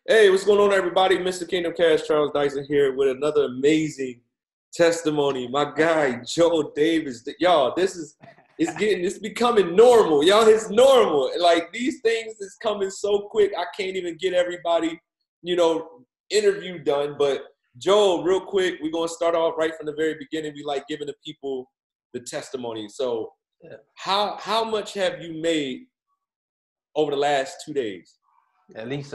Hey, what's going on, everybody? Mr. Kingdom Cash, Charles Dyson here with another amazing testimony. My guy, Joe Davis. Y'all, it's becoming normal. Y'all, it's normal. Like, these things is coming so quick, I can't even get everybody, interview done. But Joe, real quick, we're going to start off right from the very beginning. We like giving the people the testimony. So how much have you made over the last 2 days? At least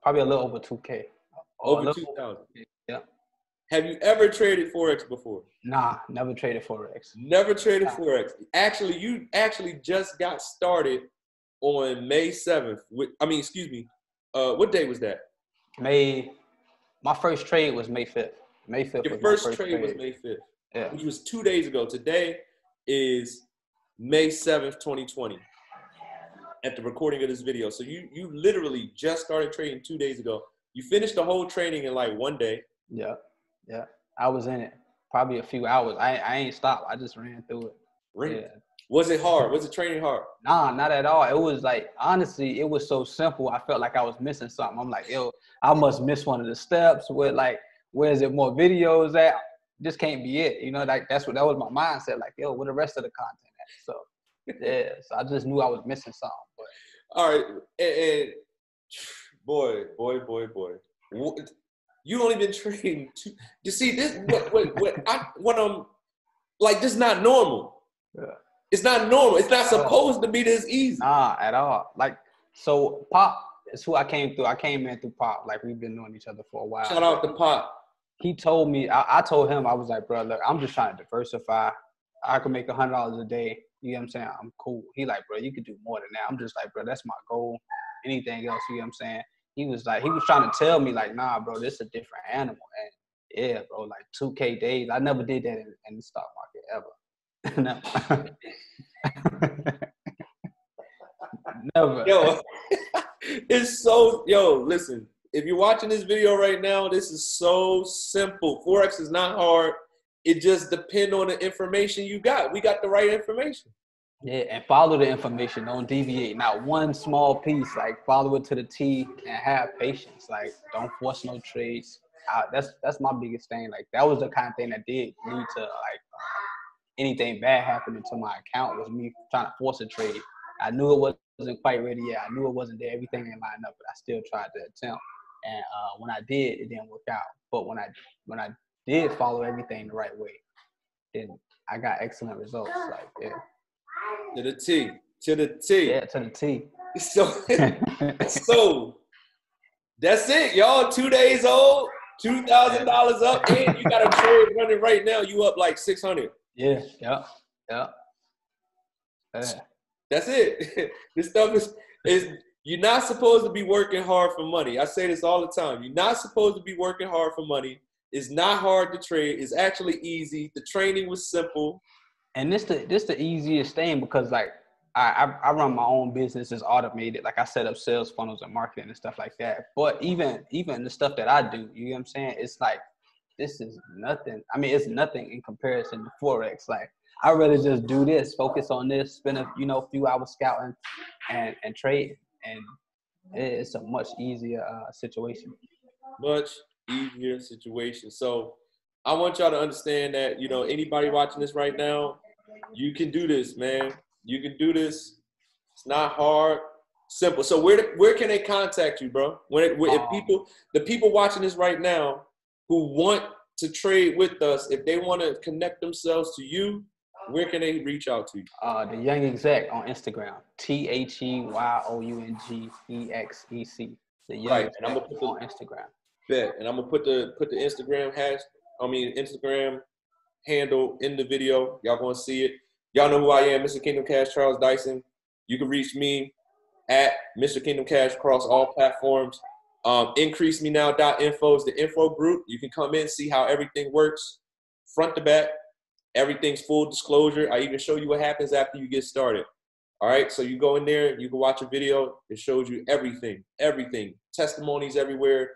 probably a little over 2K. Over 2,000. Yeah. Have you ever traded Forex before? Nah, never traded Forex. Never traded Forex. Actually, you just got started on May 7th. What day was that? My first trade was May 5th. May 5th. Your first trade was May 5th. Yeah. Which was 2 days ago. Today is May 7th, 2020. At the recording of this video. So you literally just started trading 2 days ago. You finished the whole training in like 1 day. Yeah. I was in it probably a few hours. I ain't stopped. I just ran through it. Really? Yeah. Was it hard? Was it training hard? Nah, not at all. It was like, honestly, it was so simple. I felt like I was missing something. I'm like, yo, I must miss one of the steps. Where is it more videos at? This can't be it. Like that was my mindset. Like, yo, where the rest of the content at? So yeah, so I just knew I was missing something. All right, and boy, you only been trading two. You see this? This is not normal. Yeah. It's not normal. It's not supposed to be this easy. Nah, at all. Like, so Pop is who I came through. I came in through Pop. Like, we've been knowing each other for a while. Shout out to Pop. He told me. I told him, I was like, bro, look, I'm just trying to diversify. I could make $100 a day. You know what I'm saying? I'm cool. He like, bro, you could do more than that. I'm just like, bro, that's my goal. Anything else, you know what I'm saying? He was trying to tell me like, nah, bro, this is a different animal. And yeah, bro, like 2K days. I never did that in the stock market ever. Never. Listen, if you're watching this video right now, this is so simple. Forex is not hard. It just depends on the information you got. We got the right information. Yeah, and follow the information. Don't deviate. Not one small piece. Like, follow it to the T and have patience. Like, don't force no trades. That's my biggest thing. Like, that was the kind of thing that did lead to anything bad happening to my account was me trying to force a trade. I knew it wasn't quite ready yet. I knew it wasn't there. Everything didn't line up, but I still tried to attempt. And when I did, it didn't work out. But when I did follow everything the right way, then I got excellent results. Like, yeah. To the T. Yeah, to the T. So that's it, y'all. 2 days old, $2,000 up, and you got a trade running right now. You up like 600. Yeah. That's it. This stuff is you're not supposed to be working hard for money. I say this all the time. You're not supposed to be working hard for money. It's not hard to trade. It's actually easy. The training was simple. And this the easiest thing because like I run my own business. It's automated. Like I set up sales funnels and marketing and stuff like that. But even the stuff that I do, you know what I'm saying? It's like, this is nothing. I mean, it's nothing in comparison to Forex. Like, I'd rather just do this, focus on this, spend a few hours scouting and trading. And it's a much easier situation. Much easier situation. So I want y'all to understand that, anybody watching this right now, you can do this, man. You can do this. It's not hard. Simple. So where can they contact you, bro? The people watching this right now who want to trade with us, if they want to connect themselves to you, where can they reach out to you? The Young Exec on Instagram. TheYoungExec. The Young Right. Exec And I'm gonna put on Instagram. Bet. And I'm gonna put the Instagram Instagram handle in the video. Y'all gonna see it. Y'all know who I am, Mr. Kingdom Cash, Charles Dyson. You can reach me at Mr. Kingdom Cash across all platforms. IncreaseMeNow.info is the info group. You can come in, see how everything works, front to back. Everything's full disclosure. I even show you what happens after you get started. All right, so you go in there, you can watch a video. It shows you everything. Testimonies everywhere.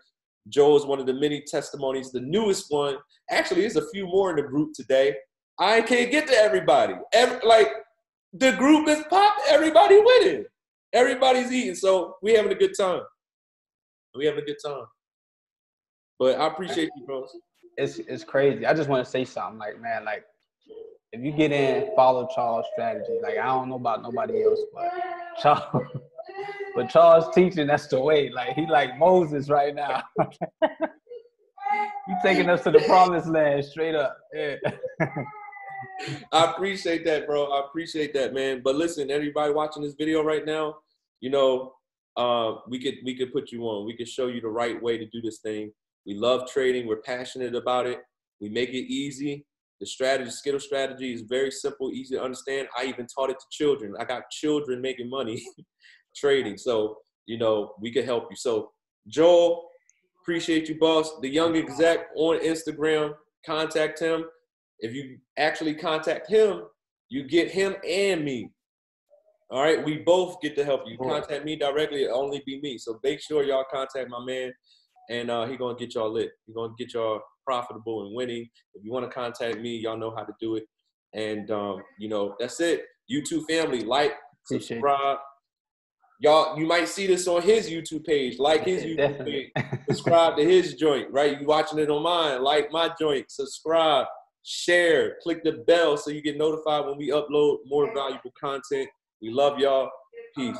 Joe is one of the many testimonies. The newest one, actually, there's a few more in the group today. I can't get to everybody. The group is popped. Everybody winning. Everybody's eating. So we having a good time. We having a good time. But I appreciate you, bro. It's crazy. I just want to say something. Like, man, like, if you get in, follow Charles' strategy. Like, I don't know about nobody else, but Charles, but Charles teaching, that's the way. Like, he like Moses right now. You taking us to the promised land straight up. Yeah. I appreciate that, bro. I appreciate that, man. But listen, everybody watching this video right now, you know, we could put you on. We could show you the right way to do this thing. We love trading. We're passionate about it. We make it easy. The strategy, Skittle strategy is very simple, easy to understand. I even taught it to children. I got children making money trading. So, you know, we could help you. So, Joel, appreciate you, boss. The Young Exec on Instagram, contact him. If you actually contact him, you get him and me. All right, we both get to help you. Contact me directly, it'll only be me. So make sure y'all contact my man, and he gonna get y'all lit. He gonna get y'all profitable and winning. If you want to contact me, y'all know how to do it. And you know, that's it. YouTube family, like, subscribe. Y'all, you might see this on his YouTube page. Like his YouTube page. Subscribe to his joint, right? You watching it on mine. Like my joint. Subscribe, share, click the bell so you get notified when we upload more valuable content. We love y'all. Peace.